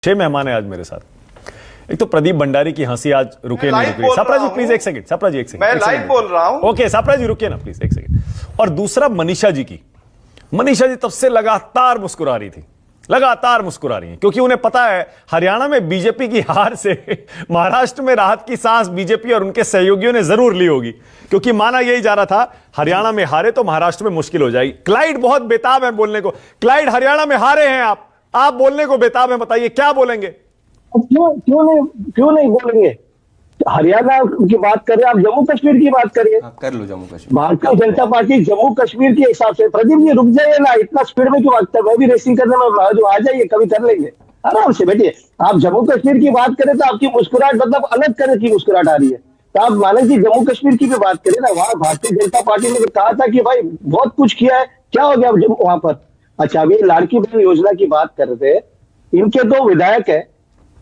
छह मेहमान है आज मेरे साथ। एक तो प्रदीप भंडारी की हंसी आज रुके नहीं रुक रही। सपरा जी प्लीज एक सेकंड, सपरा जी एक सेकंड, मैं लाइव बोल रहा हूं। ओके सपरा जी रुकिए ना प्लीज एक सेकंड। और दूसरा मनीषा जी की, मनीषा जी तब से लगातार मुस्कुरा रही थी, लगातार मुस्कुरा रही हैं क्योंकि उन्हें पता है हरियाणा में बीजेपी की हार से महाराष्ट्र में राहत की सांस बीजेपी और उनके सहयोगियों ने जरूर ली होगी, क्योंकि माना यही जा रहा था हरियाणा में हारे तो महाराष्ट्र में मुश्किल हो जाएगी। क्लाइड बहुत बेताब है बोलने को। क्लाइड, हरियाणा में हारे हैं आप बोलने को बेताब है, बताइए क्या बोलेंगे? क्यों नहीं बोलेंगे? हरियाणा की बात करें, आप जम्मू कश्मीर की बात करिए। आप कर लो जम्मू कश्मीर। भारतीय जनता पार्टी जम्मू कश्मीर के हिसाब से, प्रदीप जी रुक जाइए ना, इतना स्पीड में क्यों भागता है? मैं भी रेसिंग करने में जो आ जाइए, कभी कर लेंगे, आराम से बैठिए। आप जम्मू कश्मीर की बात करें तो आपकी मुस्कुराहट मतलब अलग तरह की मुस्कुराहट आ रही है। तो आप माने कि जम्मू कश्मीर की भी बात करें ना, वहां भारतीय जनता पार्टी ने कहा था कि भाई बहुत कुछ किया है, क्या हो गया वहां पर? अच्छा, अभी लाड़की बहन योजना की बात कर रहे थे, इनके दो विधायक है,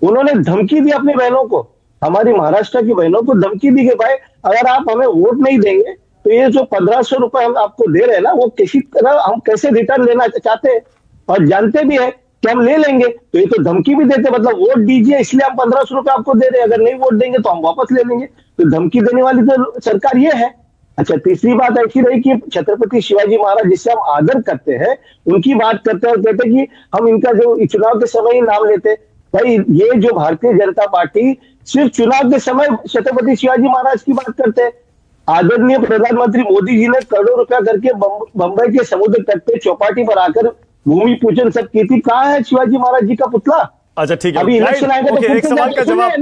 उन्होंने धमकी दी अपनी बहनों को, हमारी महाराष्ट्र की बहनों को धमकी दी कि भाई अगर आप हमें वोट नहीं देंगे तो ये जो 1500 रुपए हम आपको दे रहे हैं ना, वो किसी तरह हम कैसे रिटर्न लेना चाहते हैं और जानते भी है कि हम ले लेंगे। तो ये तो धमकी भी देते, मतलब वोट दीजिए इसलिए हम 1500 रुपए आपको दे रहे हैं, अगर नहीं वोट देंगे तो हम वापस ले लेंगे। तो धमकी देने वाली तो सरकार ये है। अच्छा, तीसरी बात ऐसी रही कि छत्रपति शिवाजी महाराज जिससे हम आदर करते हैं, उनकी बात करते हैं, कहते कि हम इनका जो चुनाव के समय ही नाम लेते। भाई ये जो भारतीय जनता पार्टी सिर्फ चुनाव के समय छत्रपति शिवाजी महाराज की बात करते हैं। आदरणीय प्रधानमंत्री मोदी जी ने करोड़ों रुपया करके बंबई के समुद्र तट पे चौपाटी पर आकर भूमि पूजन सब की थी। कहाँ है शिवाजी महाराज जी का पुतला? अच्छा ठीक है, अभी इलेक्शन आएगा तो एक सवाल का जवाब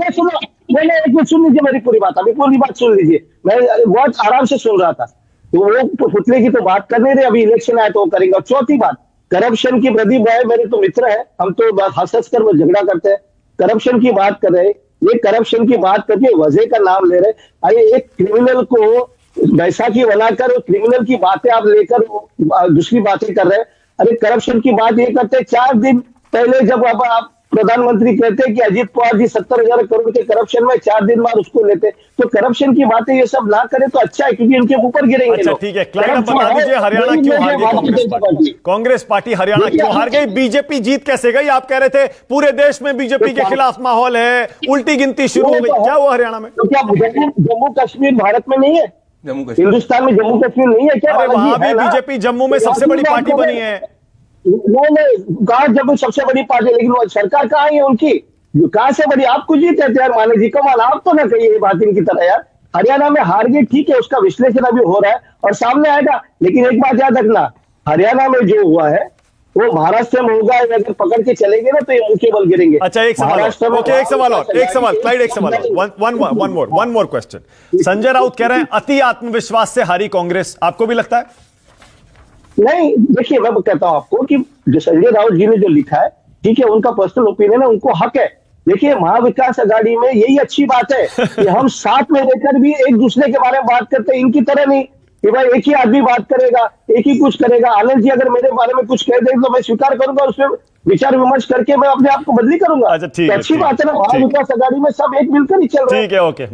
नहीं, एक मिनट सुन लीजिए मेरी पूरी बात, अभी पूरी बात सुन लीजिए, मैं बहुत आराम से सुन रहा था। तो वो पुतले की तो बात कर नहीं रहे, अभी इलेक्शन आए तो वो करेंगे। और चौथी बात, करप्शन की, प्रदीप भाई मेरे तो मित्र है, हम तो हंस कर वो झगड़ा करते हैं, करप्शन की बात कर रहे हैं, ये करप्शन की बात करके वजह का नाम ले रहे। अरे एक क्रिमिनल को बैसाखी बनाकर क्रिमिनल की बातें आप लेकर दूसरी बातें कर रहे हैं। अरे करप्शन की बात ये करते, 4 दिन पहले जब अब आप प्रधानमंत्री कहते कि अजीत पवार जी 70,000 करोड़ के करप्शन में, 4 दिन बाद उसको लेते। तो करप्शन की बातें ये सब ना करें तो अच्छा है, क्योंकि इनके ऊपर गिरेंगे। अच्छा ठीक है, क्लाइड बता दीजिए हरियाणा क्यों हार गई कांग्रेस पार्टी हरियाणा क्यों हार गई? बीजेपी जीत कैसे गई? आप कह रहे थे पूरे देश में बीजेपी के खिलाफ माहौल है, उल्टी गिनती शुरू हो गई, क्या हुआ हरियाणा में? तो क्या जम्मू कश्मीर भारत में नहीं है? जम्मू कश्मीर हिंदुस्तान में जम्मू कश्मीर नहीं है क्या? अरे वहां भी बीजेपी जम्मू में सबसे बड़ी पार्टी बनी है। नहीं, कहा जब सबसे बड़ी पार्टी, लेकिन वो सरकार कहाँ है उनकी? कहां से बड़ी? आप कुछ ही कहते यार, माने जी कमाल, आप तो ना कहिए ये बात इनकी तरह यार। हरियाणा में हार गई ठीक है, उसका विश्लेषण अभी हो रहा है और सामने आएगा, लेकिन एक बात याद रखना, हरियाणा में जो हुआ है वो महाराष्ट्र में होगा, अगर पकड़ के चलेंगे ना तो ये मुंह के बल गिरेंगे। अच्छा एक सवाल, ओके एक सवाल और, एक सवाल क्लाइड, एक सवाल और, one more question. Sanjay Raut कह रहे हैं अति आत्मविश्वास से हारी कांग्रेस, आपको भी लगता है? नहीं, देखिए मैं कहता हूं आपको कि जो संजय राउत जी ने जो लिखा है ठीक है, उनका पर्सनल ओपिनियन है, उनको हक है। देखिए महाविकास आघाड़ी में यही अच्छी बात है कि हम साथ में रहकर भी एक दूसरे के बारे में बात करते हैं, इनकी तरह नहीं कि भाई एक ही आदमी बात करेगा, एक ही कुछ करेगा। आनंद जी अगर मेरे बारे में कुछ कह देंगे तो मैं स्वीकार करूंगा, उसमें विचार विमर्श करके मैं अपने आप को बदली करूंगा। अच्छा ठीक है, अच्छी बात है ना, महाविकास आघाड़ी में सब एक मिलकर ही चल रहे हैं। ठीक है, ओके।